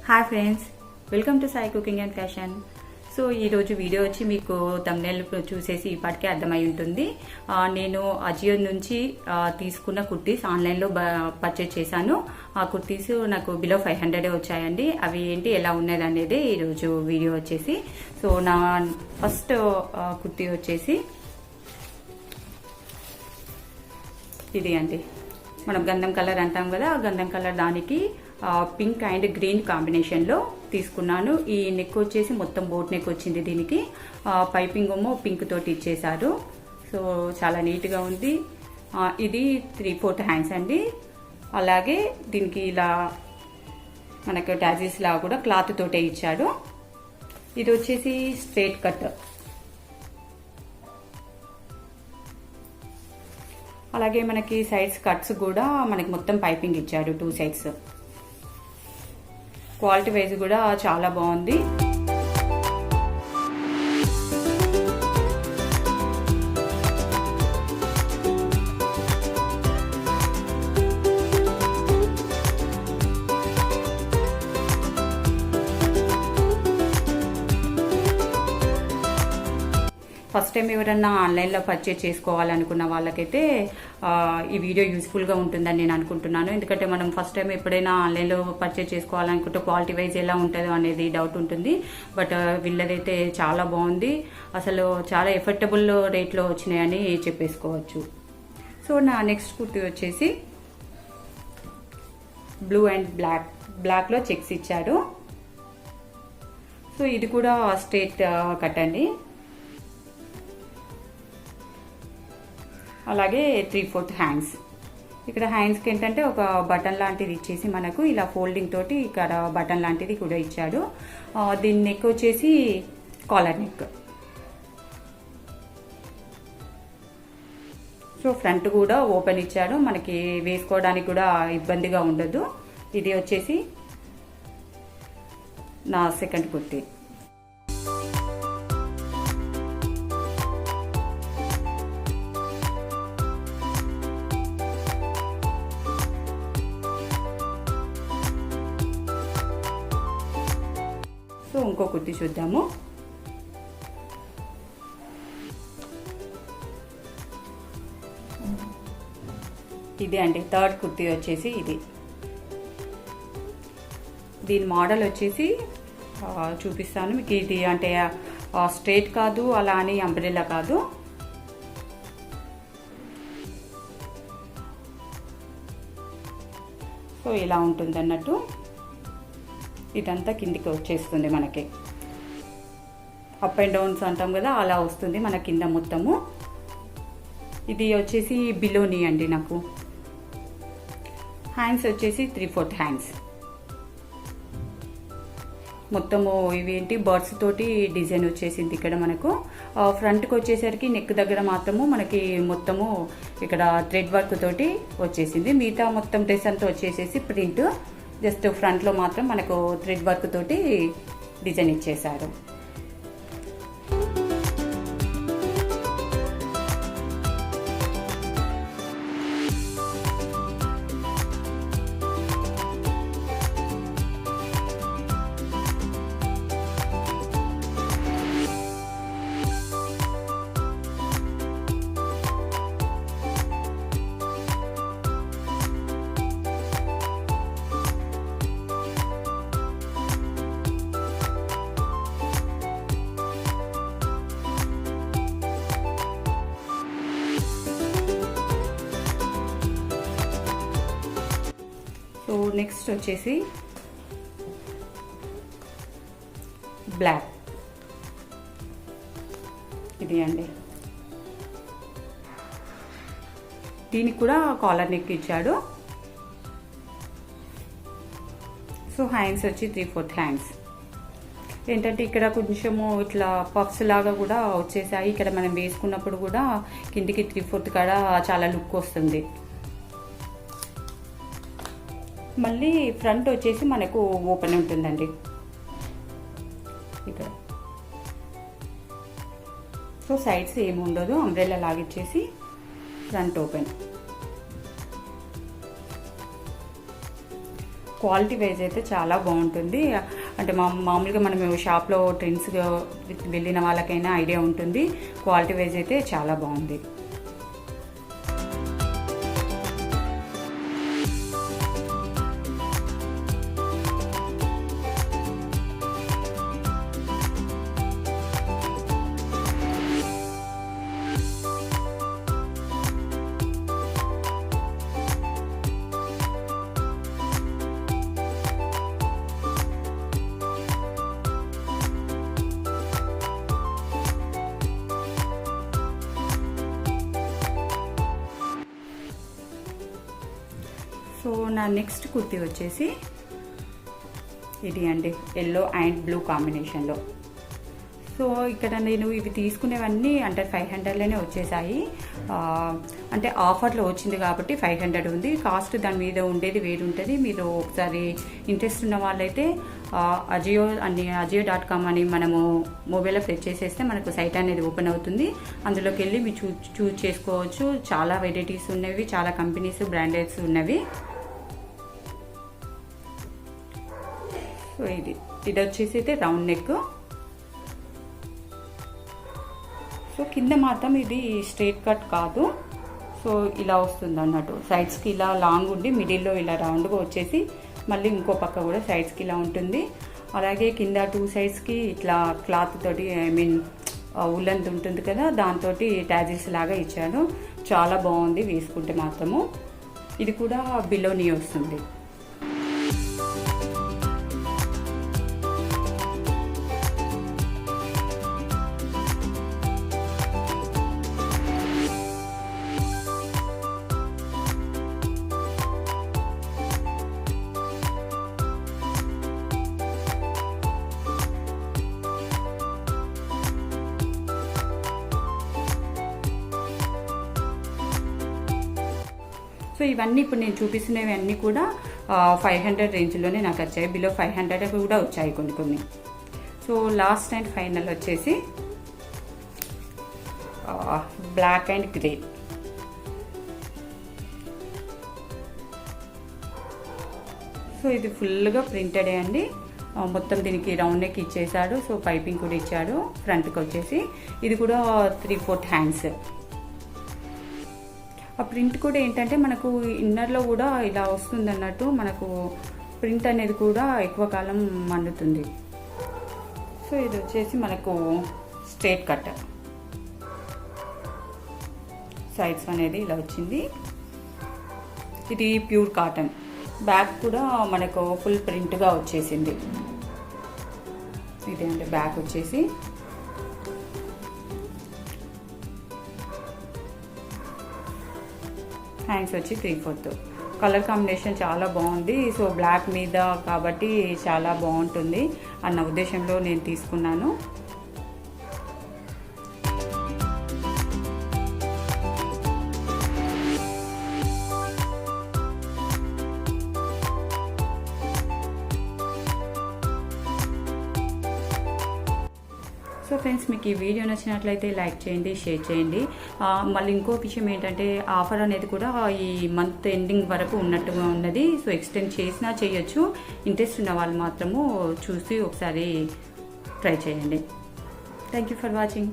Hi friends, welcome to Sai cooking and fashion. So ఈరోజు video వచ్చి మీకు థంబ్నెయిల్ చూసేసి ఇప్పటికే అర్థమై ఉంటుంది. నేను అజియో నుంచి తీసుకున్న కుర్తీస్ ఆన్లైన్లో పర్చేజ్ చేశాను. ఆ కుర్తీస్ నాకు బిలో 500 వచ్చాయండి. అవి ఏంటి ఎలా ఉన్నది అనేది ఈరోజు వీడియో వచ్చేసి. సో నా ఫస్ట్ కుర్తీ వచ్చేసి ఇది అండి. మనం గంధం కలర్ అంటాం కదా, ఆ గంధం కలర్ దానికి పింక్ అండ్ గ్రీన్ కాంబినేషన్లో తీసుకున్నాను. ఈ నెక్ వచ్చేసి మొత్తం బోట్ నెక్ వచ్చింది. దీనికి పైపింగ్ ఏమో పింక్ తోటి ఇచ్చేసారు. సో చాలా నీట్గా ఉంది. ఇది 3/4 హ్యాండ్స్ అండి. అలాగే దీనికి ఇలా మనకు టాజిల్స్ లాగా కూడా క్లాత్ తోటే ఇచ్చాడు. ఇది వచ్చేసి స్ట్రైట్ కట్. అలాగే మనకి సైడ్స్ కట్స్ కూడా మనకి మొత్తం పైపింగ్ ఇచ్చాడు 2 సైడ్స్. క్వాలిటీ వైజ్ కూడా చాలా బాగుంది. ఫస్ట్ టైం ఎవరన్నా ఆన్లైన్లో పర్చేజ్ చేసుకోవాలనుకున్న వాళ్ళకైతే ఈ వీడియో యూస్ఫుల్గా ఉంటుందని నేను అనుకుంటున్నాను. ఎందుకంటే మనం ఫస్ట్ టైం ఎప్పుడైనా ఆన్లైన్లో పర్చేజ్ చేసుకోవాలనుకుంటే క్వాలిటీ వైజ్ ఎలా ఉంటుందో అనేది డౌట్ ఉంటుంది. బట్ వీళ్ళదైతే చాలా బాగుంది. అసలు చాలా ఎఫర్టబుల్ రేట్లో వచ్చినాయని చెప్పేసుకోవచ్చు. సో నా నెక్స్ట్ కుర్తీ వచ్చేసి బ్లూ అండ్ బ్లాక్లో చెక్స్ ఇచ్చాడు. సో ఇది కూడా స్ట్రైట్ కట్ అండి. అలాగే 3/4 హ్యాండ్స్. ఇక్కడ హ్యాండ్స్కి ఏంటంటే ఒక బటన్ లాంటిది ఇచ్చేసి మనకు ఇలా ఫోల్డింగ్ తోటి ఇక్కడ బటన్ లాంటిది కూడా ఇచ్చాడు. దీని నెక్ వచ్చేసి కాలర్ నెక్. సో ఫ్రంట్ కూడా ఓపెన్ ఇచ్చాడు, మనకి వేసుకోవడానికి కూడా ఇబ్బందిగా ఉండదు. ఇది వచ్చేసి నా సెకండ్ కుర్తీ. సో ఇంకో కుర్తీ చూద్దాము. ఇది అండి థర్డ్ కుర్తీ వచ్చేసి ఇది. దీని మోడల్ వచ్చేసి చూపిస్తాను మీకు. ఇది అంటే స్ట్రైట్ కాదు, అలా అని అంబ్రెల్లా కాదు. సో ఇలా ఉంటుంది అన్నట్టు. ఇదంతా కిందికి వచ్చేస్తుంది మనకి. అప్ అండ్ డౌన్స్ అంటాం కదా, అలా వస్తుంది మన కింద మొత్తము. ఇది వచ్చేసి బిలోనీ అండి. నాకు హ్యాండ్స్ వచ్చేసి 3/4 హ్యాండ్స్. మొత్తము ఇవేంటి బర్డ్స్ తోటి డిజైన్ వచ్చేసింది ఇక్కడ మనకు. ఫ్రంట్కి వచ్చేసరికి నెక్ దగ్గర మాత్రము మనకి మొత్తము ఇక్కడ థ్రెడ్ వర్క్ తోటి వచ్చేసింది. మిగతా మొత్తం డ్రెస్ అంతా వచ్చేసేసి ప్రింట్. జస్ట్ ఫ్రంట్లో మాత్రం మనకు థ్రెడ్ వర్క్ తోటి డిజైన్ ఇచ్చేసారు. సో నెక్స్ట్ వచ్చేసి బ్లాక్. ఇది అండి. దీనికి కూడా కాలర్ నెక్ ఇచ్చాడు. సో హ్యాండ్స్ వచ్చి 3/4 హ్యాండ్స్. ఏంటంటే ఇక్కడ కొంచెము ఇట్లా పఫ్స్ లాగా కూడా వచ్చేసాయి. ఇక్కడ మనం వేసుకున్నప్పుడు కూడా కిందికి 3/4 కాడ చాలా లుక్ వస్తుంది. మళ్ళీ ఫ్రంట్ వచ్చేసి మనకు ఓపెన్ ఉంటుందండి ఇక్కడ. సో సైడ్స్ ఏమి ఉండదు, అంబ్రెల్లా లాగిచ్చేసి ఫ్రంట్ ఓపెన్. క్వాలిటీ వైజ్ అయితే చాలా బాగుంటుంది. అంటే మామూలుగా మనం షాప్లో ట్రెండ్స్ వెళ్ళిన వాళ్ళకైనా ఐడియా ఉంటుంది. క్వాలిటీ వైజ్ అయితే చాలా బాగుంది. సో నా నెక్స్ట్ కుర్తీ వచ్చేసి ఇది అండి, ఎల్లో అండ్ బ్లూ కాంబినేషన్లో. సో ఇక్కడ నేను ఇవి తీసుకునేవన్నీ అంటే 500లోనే వచ్చేసాయి. అంటే ఆఫర్లో వచ్చింది కాబట్టి 500 ఉంది. కాస్ట్ దాని మీద ఉండేది వేరు ఉంటుంది. మీరు ఒకసారి ఇంట్రెస్ట్ ఉన్న వాళ్ళైతే అజియో.com అని మనము మొబైల్లో సెర్చ్ చేసేస్తే మనకు సైట్ అనేది ఓపెన్ అవుతుంది. అందులోకి వెళ్ళి మీరు చూజ్ చేసుకోవచ్చు. చాలా వెరైటీస్ ఉన్నవి, చాలా కంపెనీస్ బ్రాండెడ్స్ ఉన్నవి. సో ఇది వచ్చేసి అయితే రౌండ్ నెక్. సో కింద మాత్రం ఇది స్ట్రైట్ కట్ కాదు. సో ఇలా వస్తుంది అన్నట్టు, సైడ్స్కి ఇలా లాంగ్ ఉండి మిడిల్లో ఇలా రౌండ్గా వచ్చేసి మళ్ళీ ఇంకో పక్క కూడా సైడ్స్కి ఇలా ఉంటుంది. అలాగే కింద 2 సైడ్స్కి ఇట్లా క్లాత్ తోటి ఉల్లన్ ఉంటుంది కదా, దాంతో టాజిల్స్ లాగా ఇచ్చాను. చాలా బాగుంది వేసుకుంటే మాత్రము. ఇది కూడా బిలోనీ వస్తుంది. సో ఇవన్నీ ఇప్పుడు నేను చూపిస్తున్నవి అన్నీ కూడా 500 రేంజ్లోనే నాకు వచ్చాయి. బిలో 500 కూడా వచ్చాయి కొన్ని. సో లాస్ట్ అండ్ ఫైనల్ వచ్చేసి బ్లాక్ అండ్ గ్రే. సో ఇది ఫుల్గా ప్రింటెడే అండి. మొత్తం దీనికి రౌండ్ నెక్ ఇచ్చేసాడు. సో పైపింగ్ కూడా ఇచ్చాడు. ఫ్రంట్కి వచ్చేసి ఇది కూడా 3/4 హ్యాండ్స్. ఆ ప్రింట్ కూడా ఏంటంటే మనకు ఇన్నర్లో కూడా ఇలా వస్తుంది అన్నట్టు, మనకు ప్రింట్ అనేది కూడా ఎక్కువ కాలం మండుతుంది. సో ఇది వచ్చేసి మనకు స్ట్రైట్ కట్, సైడ్స్ అనేది ఇలా వచ్చింది. ఇది ప్యూర్ కాటన్. బ్యాక్ కూడా మనకు ఫుల్ ప్రింట్గా వచ్చేసింది. ఇదే అంటే బ్యాక్ వచ్చేసి హ్యాండ్స్ వచ్చి 3/4. కలర్ కాంబినేషన్ చాలా బాగుంది. సో బ్లాక్ మీద కాబట్టి చాలా బాగుంటుంది అన్న ఉద్దేశంలో నేను తీసుకున్నాను. సో ఫ్రెండ్స్, మీకు ఈ వీడియో నచ్చినట్లయితే లైక్ చేయండి, షేర్ చేయండి. మళ్ళీ ఇంకో విషయం ఏంటంటే ఆఫర్ అనేది కూడా ఈ మంత్ ఎండింగ్ వరకు ఉన్నట్టుగా ఉన్నది. సో ఎక్స్టెండ్ చేసినా చేయొచ్చు. ఇంట్రెస్ట్ ఉన్న వాళ్ళు మాత్రము చూసి ఒకసారి ట్రై చేయండి. Thank you for watching.